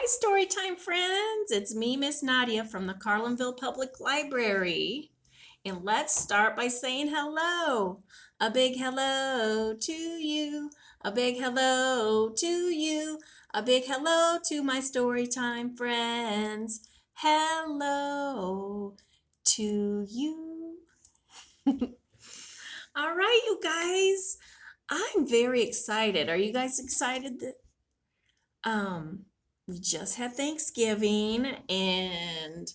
Hi, Storytime friends. It's me, Miss Nadia from the Carlinville Public Library. And let's start by saying hello. A big hello to you. A big hello to you. A big hello to my Storytime friends. Hello to you. All right, you guys. I'm very excited. Are you guys excited that we just had Thanksgiving and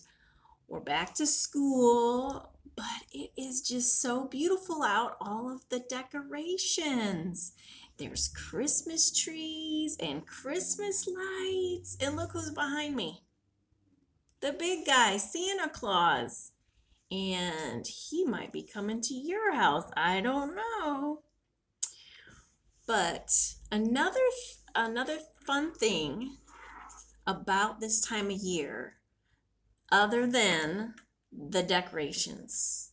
we're back to school, but it is just so beautiful out, all of the decorations. There's Christmas trees and Christmas lights. And look who's behind me. The big guy, Santa Claus. And he might be coming to your house. I don't know. But another fun thing about this time of year, other than the decorations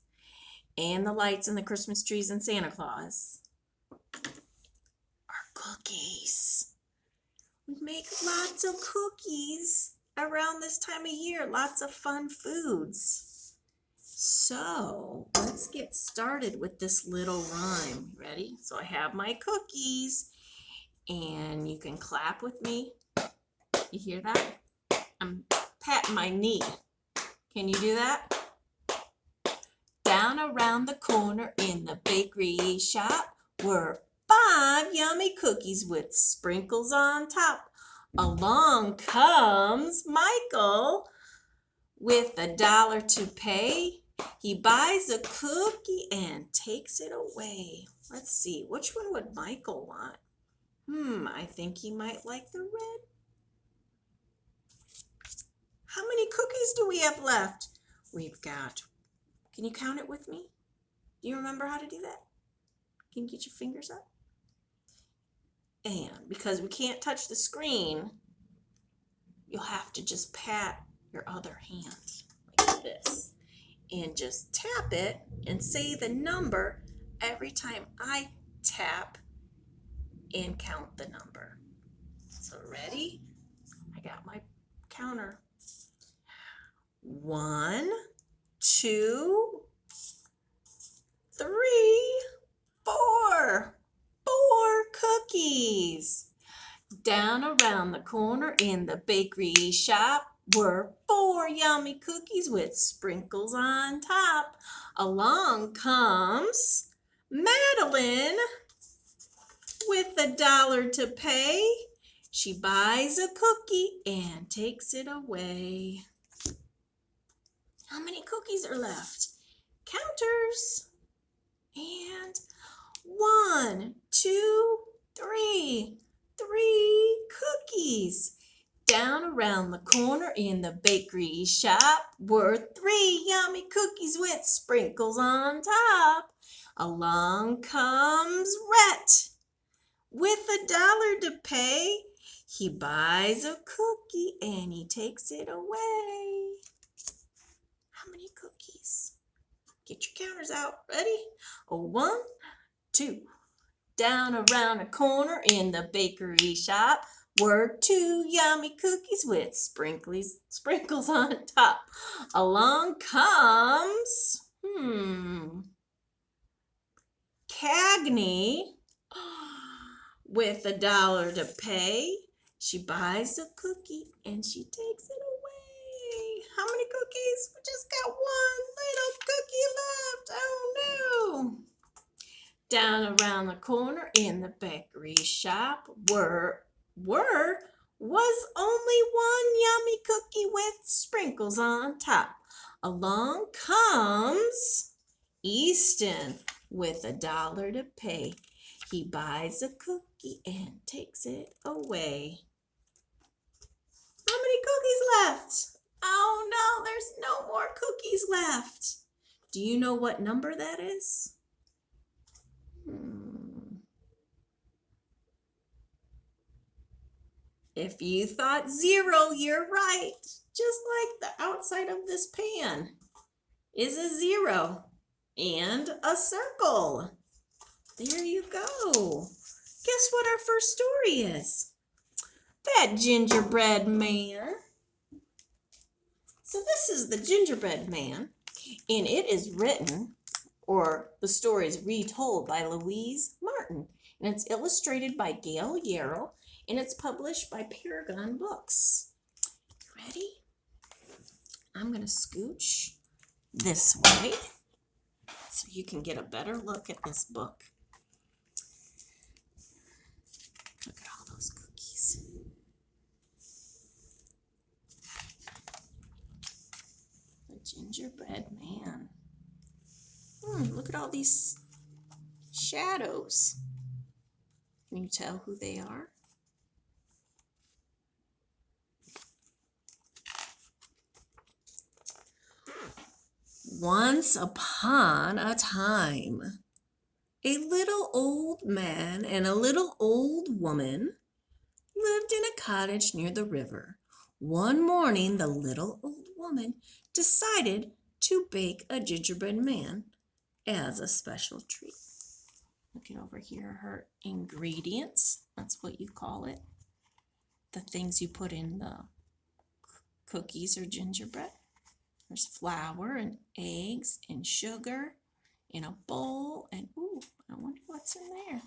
and the lights and the Christmas trees and Santa Claus, are cookies. We make lots of cookies around this time of year, lots of fun foods. So let's get started with this little rhyme. Ready? So I have my cookies, and you can clap with me. You hear that? I'm patting my knee. Can you do that? Down around the corner in the bakery shop were 5 yummy cookies with sprinkles on top. Along comes Michael with $1 to pay. He buys a cookie and takes it away. Let's see, which one would Michael want? I think he might like the red. How many cookies do we have left? We've got, can you count it with me? Do you remember how to do that? Can you get your fingers up? And because we can't touch the screen, you'll have to just pat your other hand like this and just tap it and say the number every time I tap and count the number. So ready? I got my counter. 1, 2, 3, 4. 4 cookies. Down around the corner in the bakery shop were 4 yummy cookies with sprinkles on top. Along comes Madeline with $1 to pay. She buys a cookie and takes it away. How many cookies are left? Counters. And 1, 2, 3. 3 cookies. Down around the corner in the bakery shop were 3 yummy cookies with sprinkles on top. Along comes Rhett with $1 to pay. He buys a cookie and he takes it away. How many cookies? Get your counters out. Ready? 1, 2. Down around a corner in the bakery shop were 2 yummy cookies with sprinkles on top. Along comes Cagney with $1 to pay. She buys a cookie and she takes it away. How many cookies? We just got 1 little cookie left. Oh no. Down around the corner in the bakery shop was only 1 yummy cookie with sprinkles on top. Along comes Easton with $1 to pay. He buys a cookie and takes it away. How many cookies left? Oh no, there's no more cookies left. Do you know what number that is? If you thought 0, you're right. Just like the outside of this pan is a 0 and a circle. There you go. Guess what our first story is? that gingerbread man. So this is the gingerbread man, and it is written, or the story is retold by Louise Martin, and it's illustrated by Gail Yarrow, and it's published by Paragon Books. Ready? I'm going to scooch this way so you can get a better look at this book. Look at all those cookies. The gingerbread man. Look at all these shadows. Can you tell who they are? Once upon a time, a little old man and a little old woman lived in a cottage near the river. One morning, the little old woman decided to bake a gingerbread man as a special treat. Look at over here, her ingredients. That's what you call it. The things you put in the cookies or gingerbread. There's flour and eggs and sugar in a bowl. And ooh, I wonder what's in there.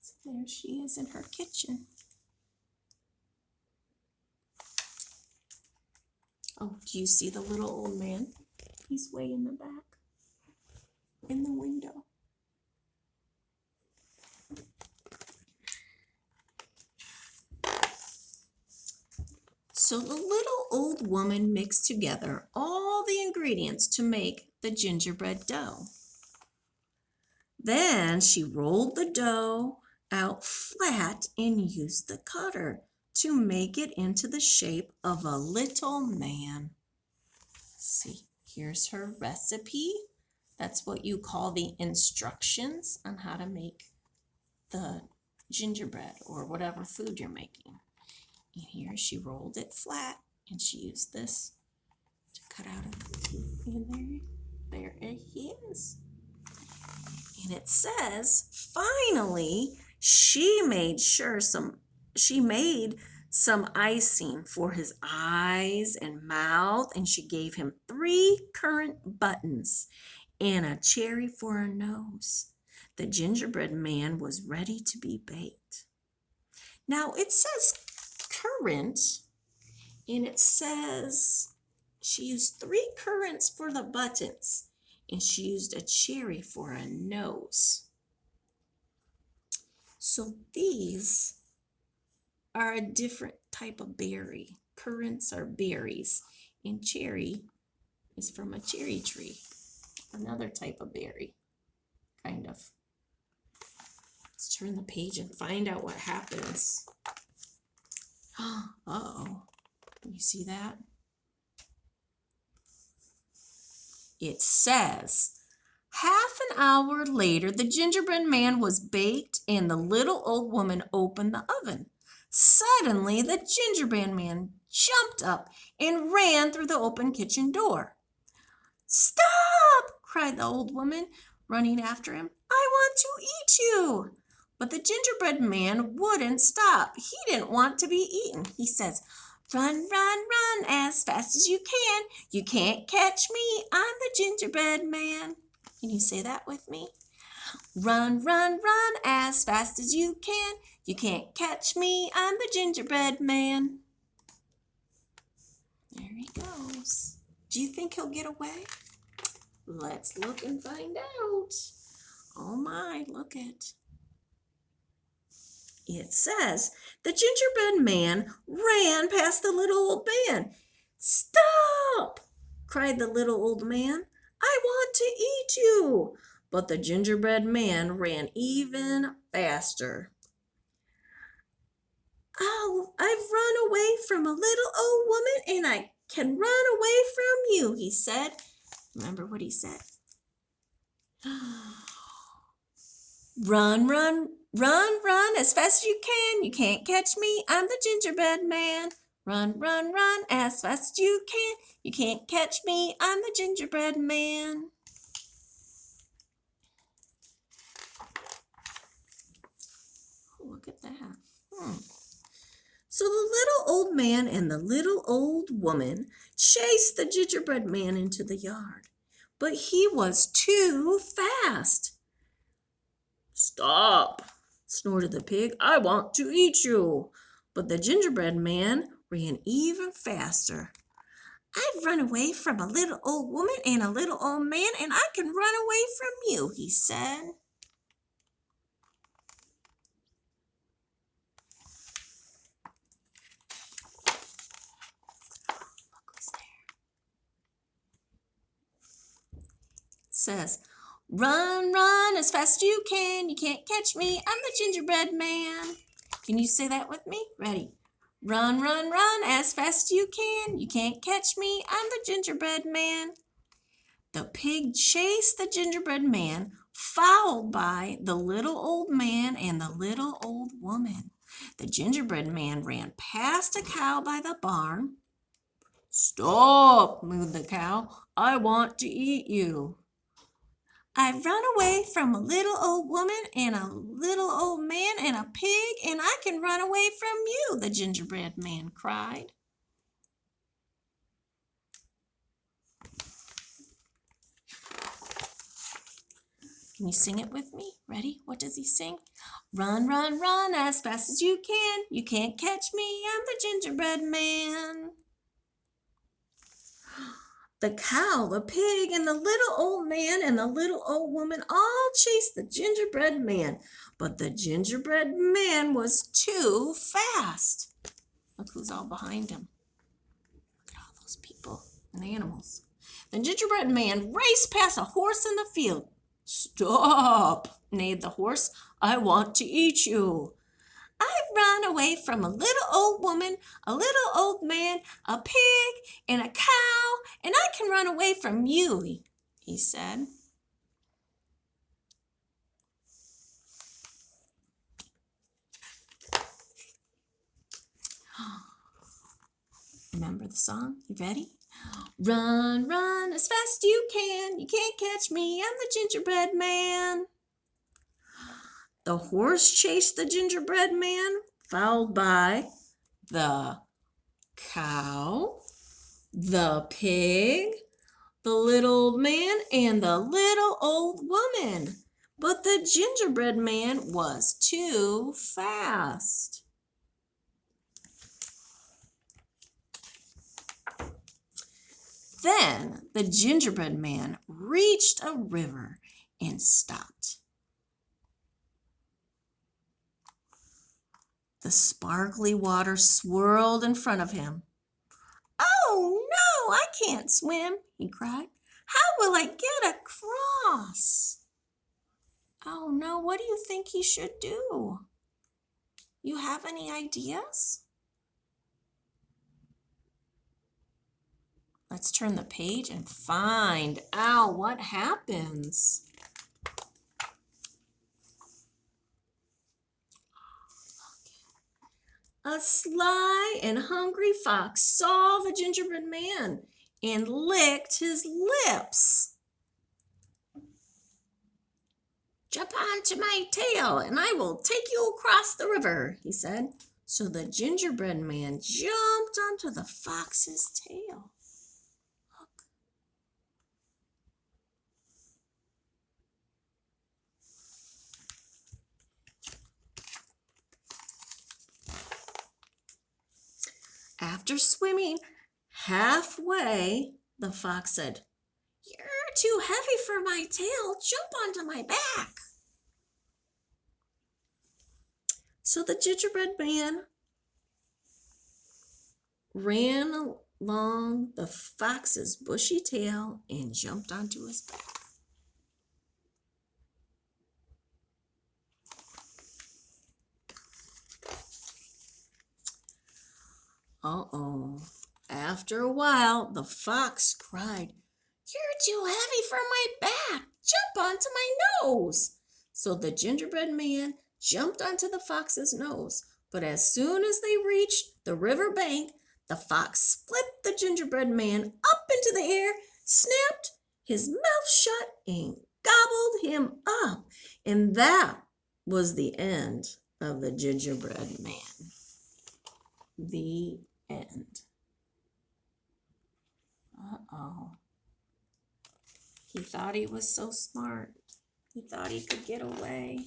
So there she is in her kitchen. Oh, do you see the little old man? He's way in the back, in the window. So the little old woman mixed together all the ingredients to make the gingerbread dough. Then she rolled the dough out flat and used the cutter to make it into the shape of a little man. See, here's her recipe. That's what you call the instructions on how to make the gingerbread or whatever food you're making. And here she rolled it flat and she used this to cut out a cookie. And there it is. And it says, finally, she made some icing for his eyes and mouth, and she gave him 3 currant buttons and a cherry for a nose. The gingerbread man was ready to be baked. Now it says currant, and it says she used 3 currants for the buttons, and she used a cherry for a nose. So these are a different type of berry. Currants are berries, and cherry is from a cherry tree, another type of berry, kind of. Let's turn the page and find out what happens. Uh-oh, you see that? It says, half an hour later, the gingerbread man was baked and the little old woman opened the oven. Suddenly, the gingerbread man jumped up and ran through the open kitchen door. Stop! Cried the old woman, running after him. I want to eat you. But the gingerbread man wouldn't stop. He didn't want to be eaten. He says, run, run, run as fast as you can. You can't catch me. I'm the gingerbread man. Can you say that with me? Run, run, run as fast as you can. You can't catch me. I'm the gingerbread man. There he goes. Do you think he'll get away? Let's look and find out. Oh my, look it. It says, the gingerbread man ran past the little old man. Stop! Cried the little old man. I want to eat you. But the gingerbread man ran even faster. Oh, I've run away from a little old woman and I can run away from you, he said. Remember what he said? Run, run, run, run as fast as you can. You can't catch me. I'm the gingerbread man. Run, run, run as fast as you can. You can't catch me. I'm the gingerbread man. Oh, look at that? So the little old man and the little old woman chased the gingerbread man into the yard, but he was too fast. "Stop," snorted the pig. "I want to eat you." But the gingerbread man ran even faster. "I've run away from a little old woman and a little old man, and I can run away from you," he said. Look who's there. It says, "Run, run as fast as you can. You can't catch me. I'm the gingerbread man." Can you say that with me? Ready? "Run, run, run as fast as you can. You can't catch me. I'm the gingerbread man." The pig chased the gingerbread man, followed by the little old man and the little old woman. The gingerbread man ran past a cow by the barn. "Stop," mooed the cow. "I want to eat you." "I've run away from a little old woman and a little old man and a pig, and I can run away from you," the gingerbread man cried. Can you sing it with me? Ready? What does he sing? "Run, run, run as fast as you can. You can't catch me. I'm the gingerbread man." The cow, the pig, and the little old man and the little old woman all chased the gingerbread man, but the gingerbread man was too fast. Look who's all behind him. Look at all those people and animals. The gingerbread man raced past a horse in the field. "Stop," neighed the horse. "I want to eat you." "I've run away from a little old woman, a little old man, a pig, and a cow, and I can run away from you," he said. Remember the song? You ready? "Run, run as fast as you can. You can't catch me. I'm the gingerbread man." The horse chased the gingerbread man, followed by the cow, the pig, the little old man, and the little old woman. But the gingerbread man was too fast. Then the gingerbread man reached a river and stopped. The sparkly water swirled in front of him. "Oh no, I can't swim," he cried. "How will I get across?" Oh no, what do you think he should do? You have any ideas? Let's turn the page and find out what happens. A sly and hungry fox saw the gingerbread man and licked his lips. "Jump onto my tail and I will take you across the river," he said. So the gingerbread man jumped onto the fox's tail. Look. After swimming halfway, the fox said, "You're too heavy for my tail. Jump onto my back." So the gingerbread man ran along the fox's bushy tail and jumped onto his back. Uh-oh. After a while, the fox cried, "You're too heavy for my back. Jump onto my nose." So the gingerbread man jumped onto the fox's nose. But as soon as they reached the river bank, the fox flipped the gingerbread man up into the air, snapped his mouth shut, and gobbled him up. And that was the end of the gingerbread man. The end. Uh-oh. He thought he was so smart. He thought he could get away.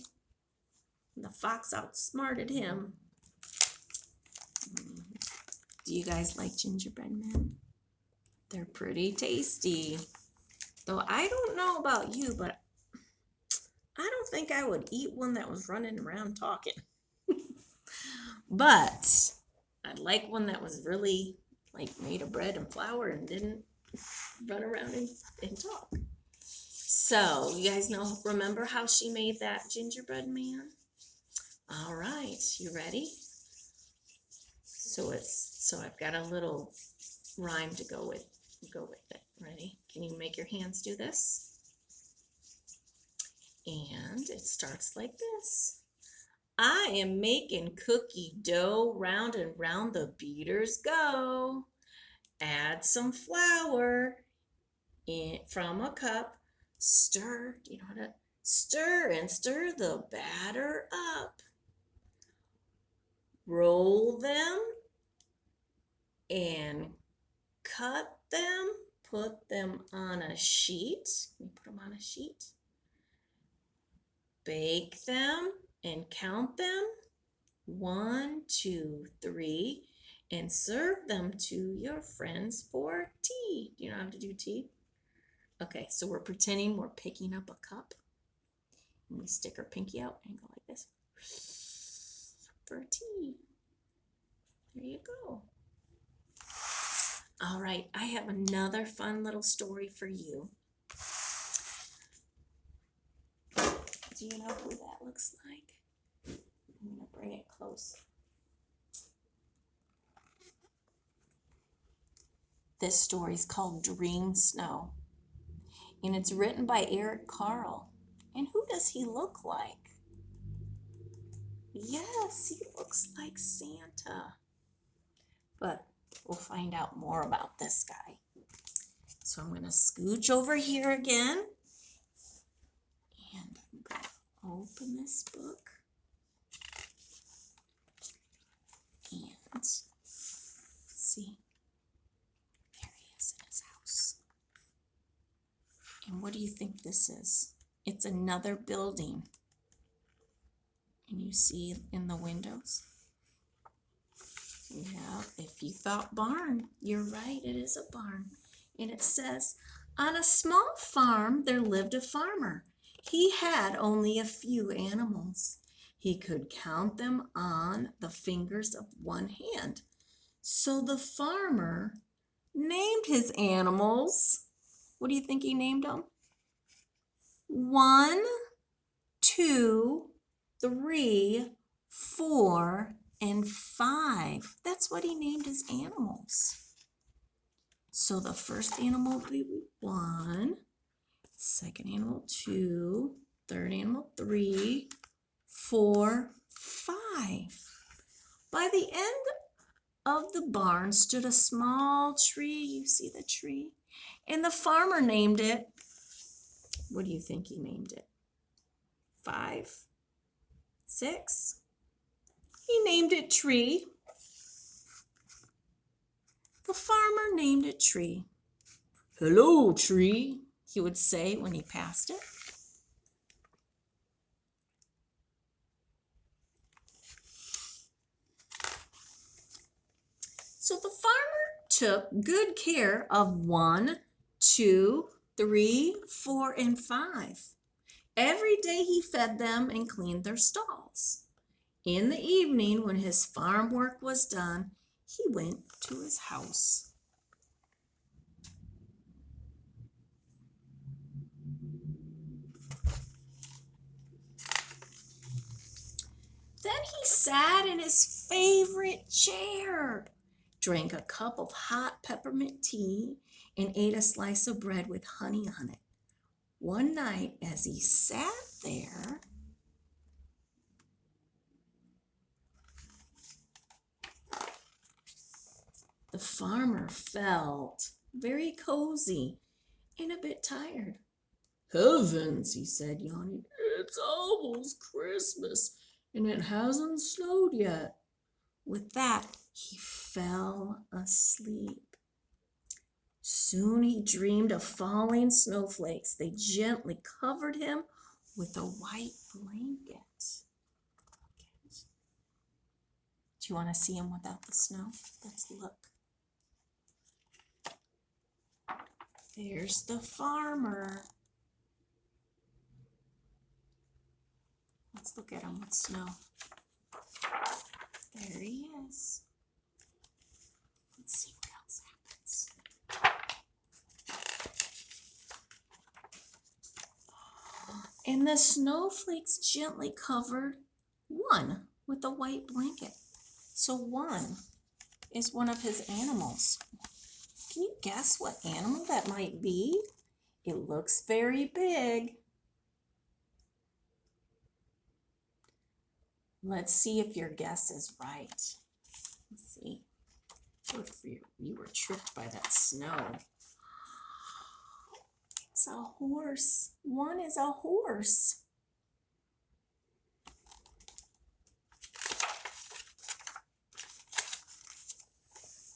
And the fox outsmarted him. Do you guys like gingerbread men? They're pretty tasty. Though I don't know about you, but I don't think I would eat one that was running around talking. But I'd like one that was really like made of bread and flour and didn't run around and talk. So you guys remember how she made that gingerbread man? All right, you ready? So I've got a little rhyme to go with it. Ready? Can you make your hands do this? And it starts like this. I am making cookie dough, round and round the beaters go. Add some flour from a cup. Stir, do you know how to stir and stir the batter up. Roll them and cut them. Put them on a sheet. Can you put them on a sheet? Bake them and count them. 1, 2, 3, and serve them to your friends for tea. Do you know how to do tea? Okay, so we're pretending we're picking up a cup. And we stick our pinky out and go like this. For tea. There you go. All right, I have another fun little story for you. Do you know who that looks like? I'm going to bring it close. This story is called Dream Snow, and it's written by Eric Carle. And who does he look like? Yes, he looks like Santa. But we'll find out more about this guy. So I'm going to scooch over here again. And I'm going to open this book. And see, there he is in his house. And what do you think this is? It's another building. And you see in the windows? Yeah, if you thought barn, you're right, it is a barn. And it says, on a small farm there lived a farmer. He had only a few animals. He could count them on the fingers of one hand. So the farmer named his animals. What do you think he named them? 1, 2, 3, 4, and 5. That's what he named his animals. So the first animal will be 1, second animal 2, third animal 3, 4, 5. By the end of the barn stood a small tree. You see the tree? And the farmer named it. What do you think he named it? 5, 6. He named it Tree. The farmer named it Tree. Hello, Tree, he would say when he passed it. So the farmer took good care of 1, 2, 3, 4, and 5. Every day he fed them and cleaned their stalls. In the evening, when his farm work was done, he went to his house. Then he sat in his favorite chair, drank a cup of hot peppermint tea, and ate a slice of bread with honey on it. One night, as he sat there, the farmer felt very cozy and a bit tired. Heavens, he said, yawning, it's almost Christmas, and it hasn't snowed yet. With that, he fell asleep. Soon he dreamed of falling snowflakes. They gently covered him with a white blanket. Do you want to see him without the snow? Let's look. There's the farmer. Let's look at him with snow. There he is. Let's see what else happens. And the snowflakes gently covered one with a white blanket. So one is one of his animals. Can you guess what animal that might be? It looks very big. Let's see if your guess is right. Let's see. If you were tricked by that snow. It's a horse. One is a horse.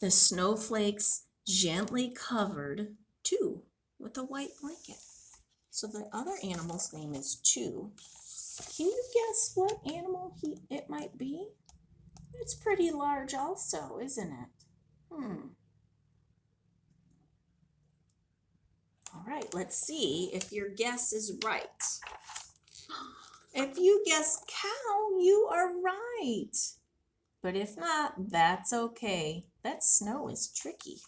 The snowflakes gently covered two with a white blanket. So the other animal's name is Two. Can you guess what animal it might be? It's pretty large also, isn't it? All right, let's see if your guess is right. If you guess cow, you are right. But if not, that's okay. That snow is tricky.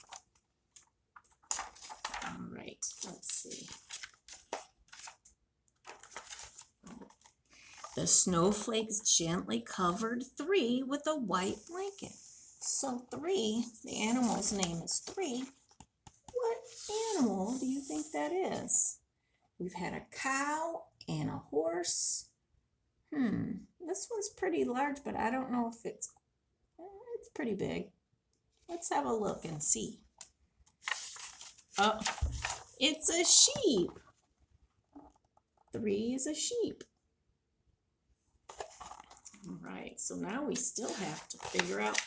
All right, let's see. The snowflakes gently covered three with a white blanket. So three, the animal's name is Three. What animal do you think that is? We've had a cow and a horse. This one's pretty large, but I don't know if it's pretty big. Let's have a look and see. Oh, it's a sheep. Three is a sheep. All right, so now we still have to figure out.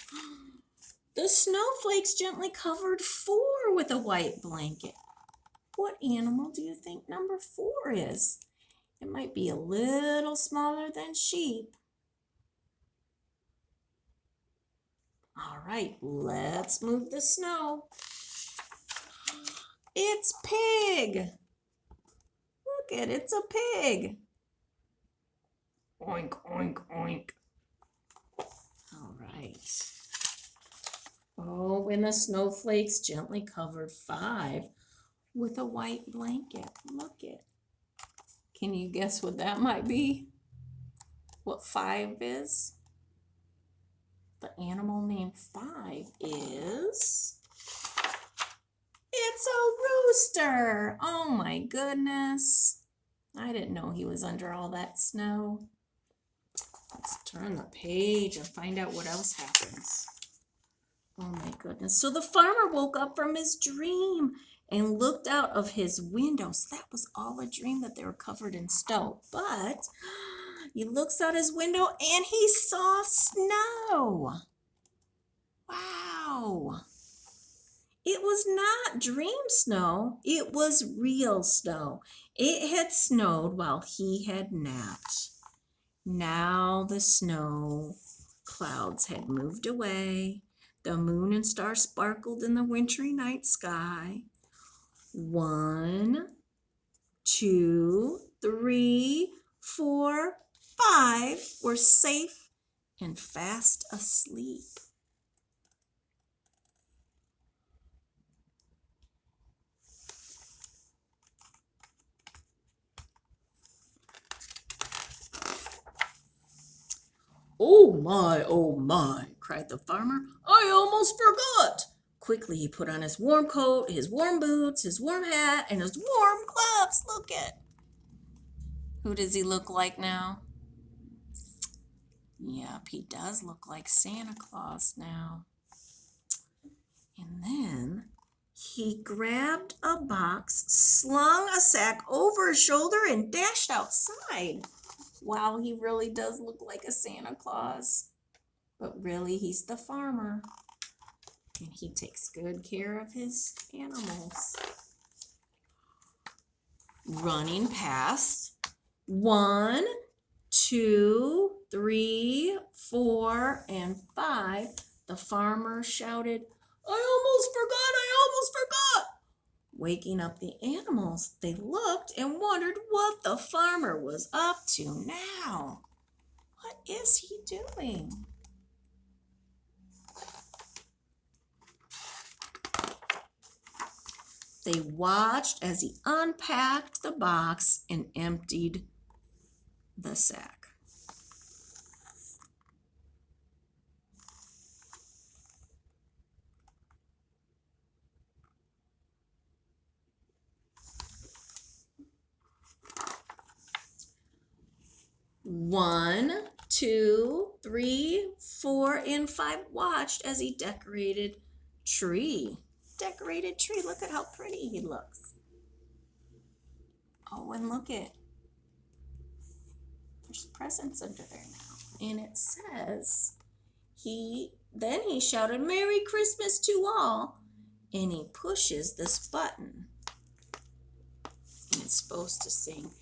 The snowflakes gently covered four with a white blanket. What animal do you think number 4 is? It might be a little smaller than sheep. All right, let's move the snow. It's pig. Look at it, it's a pig. Oink, oink, oink. All right. Oh, and the snowflakes gently covered 5 with a white blanket. Look it. Can you guess what that might be? What 5 is? The animal named 5 is... It's a rooster! Oh my goodness. I didn't know he was under all that snow. Let's turn the page and find out what else happens. Oh my goodness. So the farmer woke up from his dream and looked out of his window. So that was all a dream, that they were covered in snow. But he looks out his window and he saw snow. Wow. It was not dream snow. It was real snow. It had snowed while he had napped. Now the snow clouds had moved away. The moon and stars sparkled in the wintry night sky. 1, 2, 3, 4, 5 were safe and fast asleep. Oh my, cried the farmer. I almost forgot. Quickly he put on his warm coat, his warm boots, his warm hat, and his warm gloves. Look at. Who does he look like now? Yep, he does look like Santa Claus now. And then he grabbed a box, slung a sack over his shoulder, and dashed outside. Wow, he really does look like a Santa Claus. But really, he's the farmer. And he takes good care of his animals. Running past 1, 2, 3, 4, and 5, the farmer shouted, I almost forgot. Waking up the animals, they looked and wondered what the farmer was up to now. What is he doing? They watched as he unpacked the box and emptied the sack. One, 2, 3, 4, and 5 watched as he decorated tree. Decorated tree. Look at how pretty he looks. Oh, and look at, there's presents under there now. And it says, then he shouted, Merry Christmas to all. And he pushes this button. And it's supposed to sing,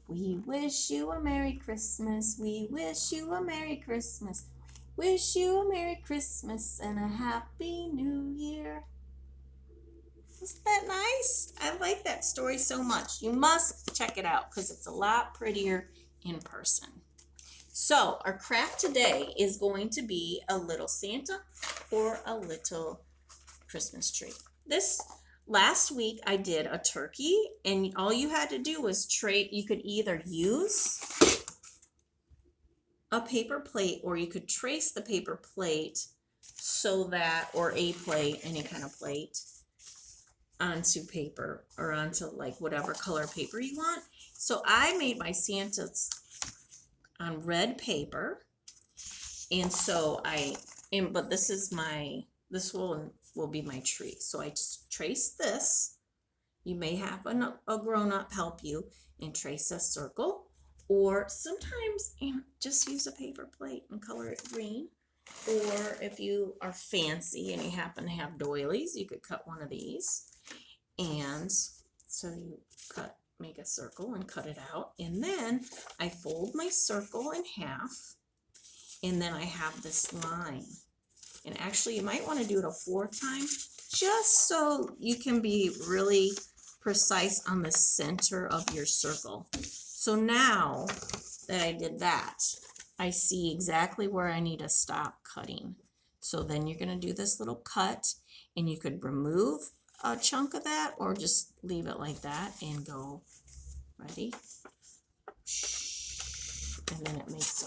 we wish you a Merry Christmas. We wish you a Merry Christmas. Wish you a Merry Christmas and a Happy New Year. Isn't that nice? I like that story so much. You must check it out because it's a lot prettier in person. So our craft today is going to be a little Santa or a little Christmas tree. Last week I did a turkey, and all you had to do was you could either use a paper plate or you could trace the paper plate or a plate, any kind of plate, onto paper or onto like whatever color paper you want. So I made my Santas on red paper, and so but this will be my tree. So I just trace this. You may have a grown-up help you and trace a circle, or sometimes just use a paper plate and color it green. Or if you are fancy and you happen to have doilies, you could cut one of these. And so you make a circle and cut it out. And then I fold my circle in half, and then I have this line. And actually you might want to do it a 4th time, just so you can be really precise on the center of your circle. So now that I did that, I see exactly where I need to stop cutting. So then you're going to do this little cut, and you could remove a chunk of that or just leave it like that and go, ready? And then it makes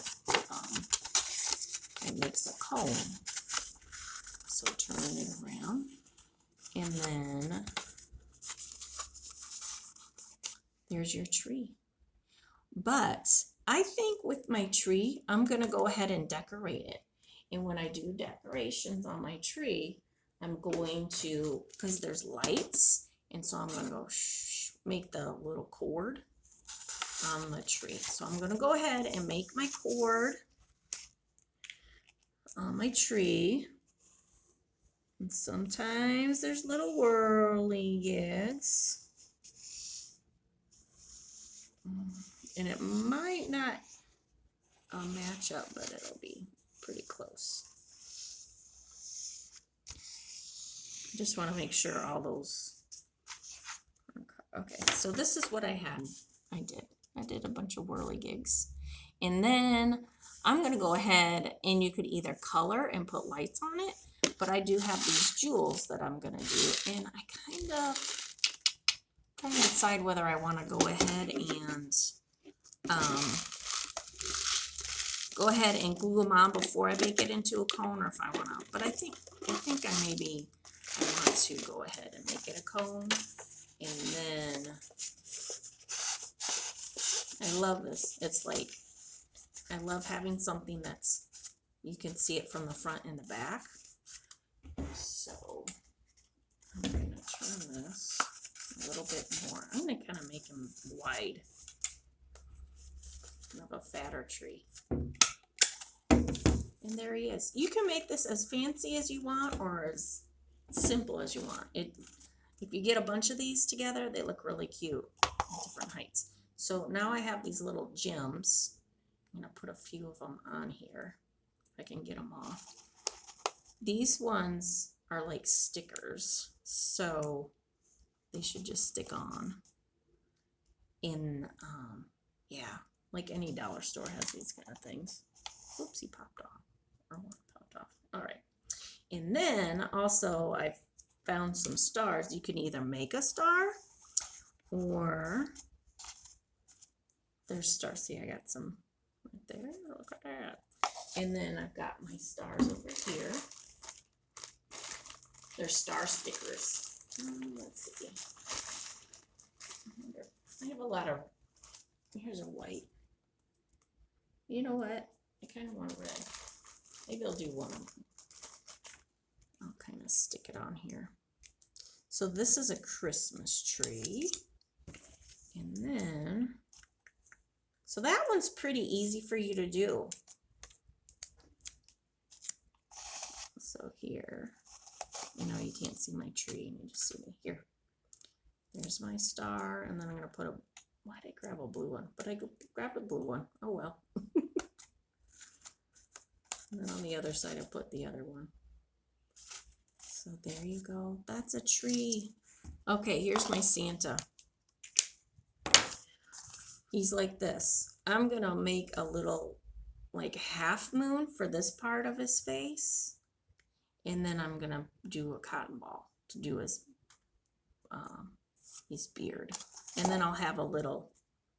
a cone. So turn it around, and then there's your tree. But I think with my tree, I'm going to go ahead and decorate it. And when I do decorations on my tree, I'm going to, because there's lights, and so I'm going to go make the little cord on the tree. So I'm going to go ahead and make my cord on my tree. And sometimes there's little whirligigs. And it might not match up, but it'll be pretty close. Just want to make sure all those. Okay, so this is what I had. I did a bunch of whirligigs. And then I'm going to go ahead, and you could either color and put lights on it, but I do have these jewels that I'm going to do, and I kind of trying to decide whether I want to go ahead and glue them on before I make it into a cone, or if I want to. But I think I want to go ahead and make it a cone. And then I love this. It's like, I love having something that's, you can see it from the front and the back. So I'm going to turn this a little bit more. I'm going to kind of make them wide. of a fatter tree. And there he is. You can make this as fancy as you want or as simple as you want. If you get a bunch of these together, they look really cute at different heights. So now I have these little gems. I'm going to put a few of them on here if I can get them off. These ones are like stickers, so they should just stick on. Yeah, like any dollar store has these kind of things. Oops, he popped off. Or one popped off. All right. And then also I've found some stars. You can either make a star or there's stars. See, I got some right there. Look at that. And then I've got my stars over here. They're star stickers. Let's see. I have a lot of, here's a white. You know what? I kind of want a red. Maybe I'll do one of them. I'll kind of stick it on here. So this is a Christmas tree. And then, so that one's pretty easy for you to do. So here, you know, you can't see my tree, and you just see me here. There's my star, and then I'm going to put a, why did I grab a blue one? But I grabbed a blue one. Oh well. And then on the other side, I put the other one. So there you go. That's a tree. Okay, here's my Santa. He's like this. I'm going to make a little like half moon for this part of his face. And then I'm going to do a cotton ball to do his beard. And then I'll have a little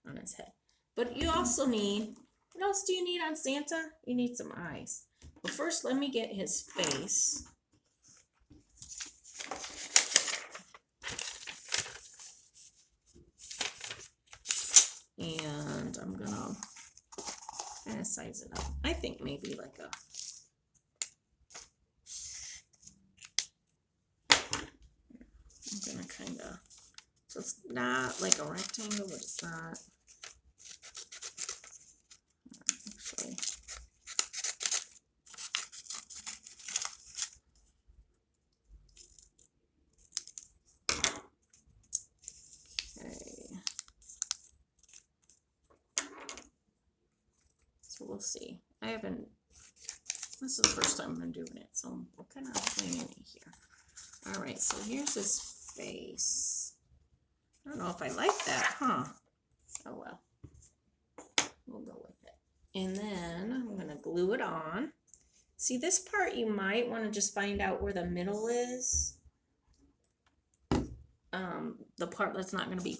on his head. But you also need, what else do you need on Santa? You need some eyes. But first, let me get his face. And I'm going to kind of size it up. I think maybe like a, I'm going to kind of, so it's not like a rectangle, but it's not. Actually, okay. So we'll see. I haven't, this is the first time I'm doing it, so I'm kind of winging it here. All right, so here's his face. I don't know if I like that, huh? Oh well. We'll go with it. And then I'm going to glue it on. See, this part you might want to just find out where the middle is. The part that's not going to be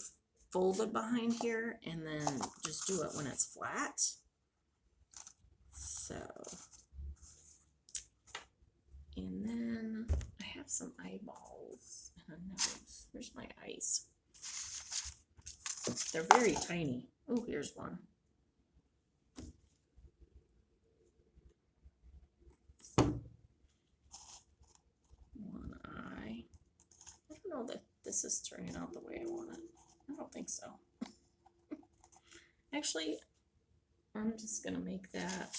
folded behind here, and then just do it when it's flat. So, and then I have some eyeballs and a nose. Where's my eyes? They're very tiny. Oh, here's one. One eye. I don't know that this is turning out the way I want it. I don't think so. Actually, I'm just going to make that.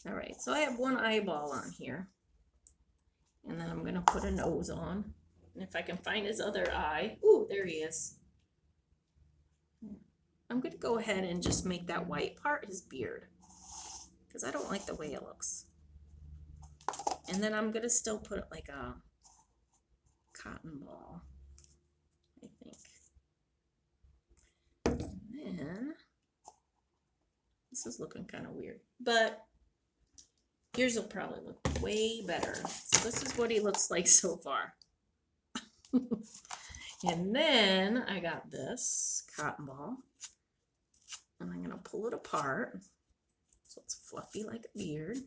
All right, so I have one eyeball on here. And then I'm going to put a nose on. And if I can find his other eye. Ooh, there he is. I'm going to go ahead and just make that white part his beard. Because I don't like the way it looks. And then I'm going to still put it like a cotton ball, I think. And then, this is looking kind of weird. But yours will probably look way better. So this is what he looks like so far. And then I got this cotton ball. And I'm going to pull it apart. So it's fluffy like a beard.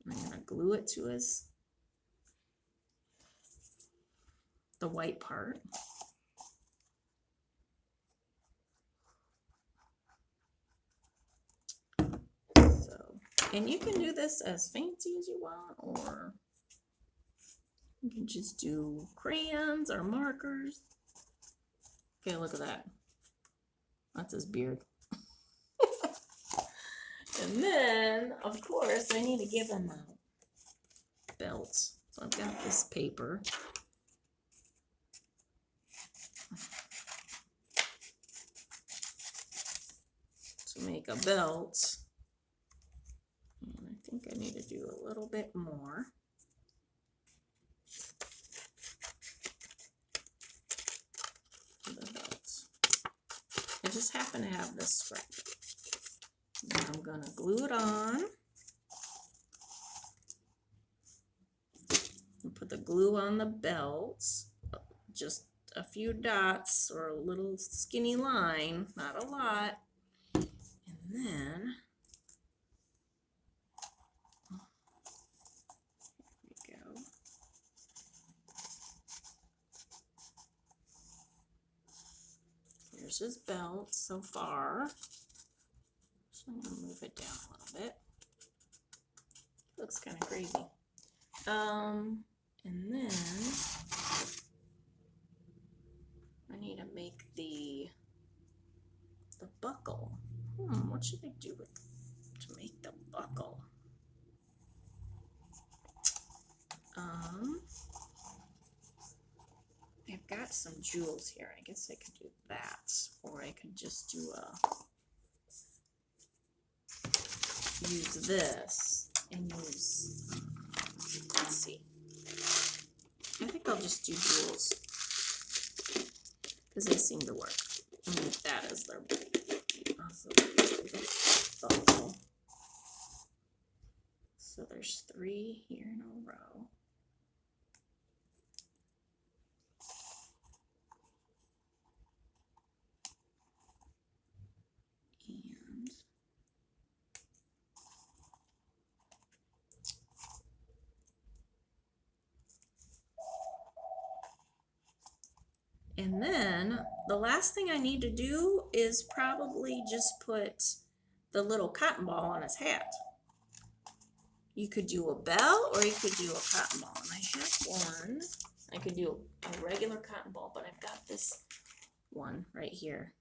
And I'm going to glue it to the white part. So, and you can do this as fancy as you want, or you can just do crayons or markers. Okay, look at that. That's his beard. And then, of course, I need to give him a belt. So I've got this paper. To make a belt. And I think I need to do a little bit more. The belt. I just happen to have this scrap. Now I'm gonna glue it on. And put the glue on the belt. Just a few dots or a little skinny line, not a lot. And then here we go. Here's his belt so far. So I'm gonna move it down a little bit. Looks kind of crazy. And then I need to make the buckle. What should I do to make the buckle? I've got some jewels here. I guess I could do that, or I could just do use this and use. Let's see. I think I'll just do jewels because they seem to work. And make that as their buckle. So there's 3 here in a row. And then the last thing I need to do is probably just put the little cotton ball on his hat. You could do a bell or you could do a cotton ball. And I have one. I could do a regular cotton ball, but I've got this one right here.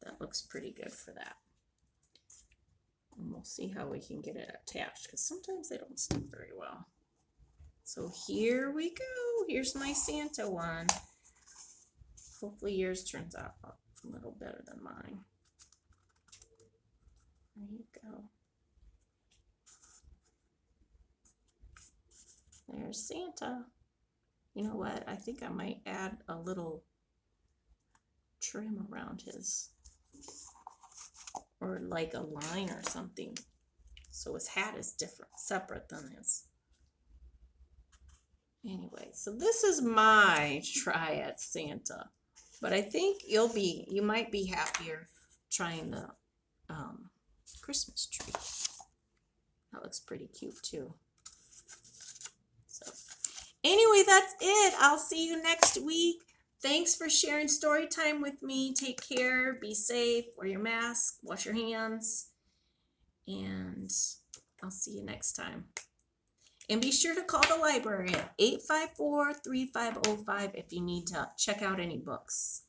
That looks pretty good for that. And we'll see how we can get it attached because sometimes they don't stick very well. So here we go. Here's my Santa one. Hopefully yours turns out a little better than mine. There you go. There's Santa. You know what? I think I might add a little trim around his, or like a line or something. So his hat is different, separate than his. Anyway, so this is my try at Santa. But I think you might be happier trying the Christmas tree. That looks pretty cute too. So anyway, that's it. I'll see you next week. Thanks for sharing story time with me. Take care, be safe, wear your mask, wash your hands, and I'll see you next time. And be sure to call the library at 854-3505 if you need to check out any books.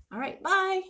All right, bye.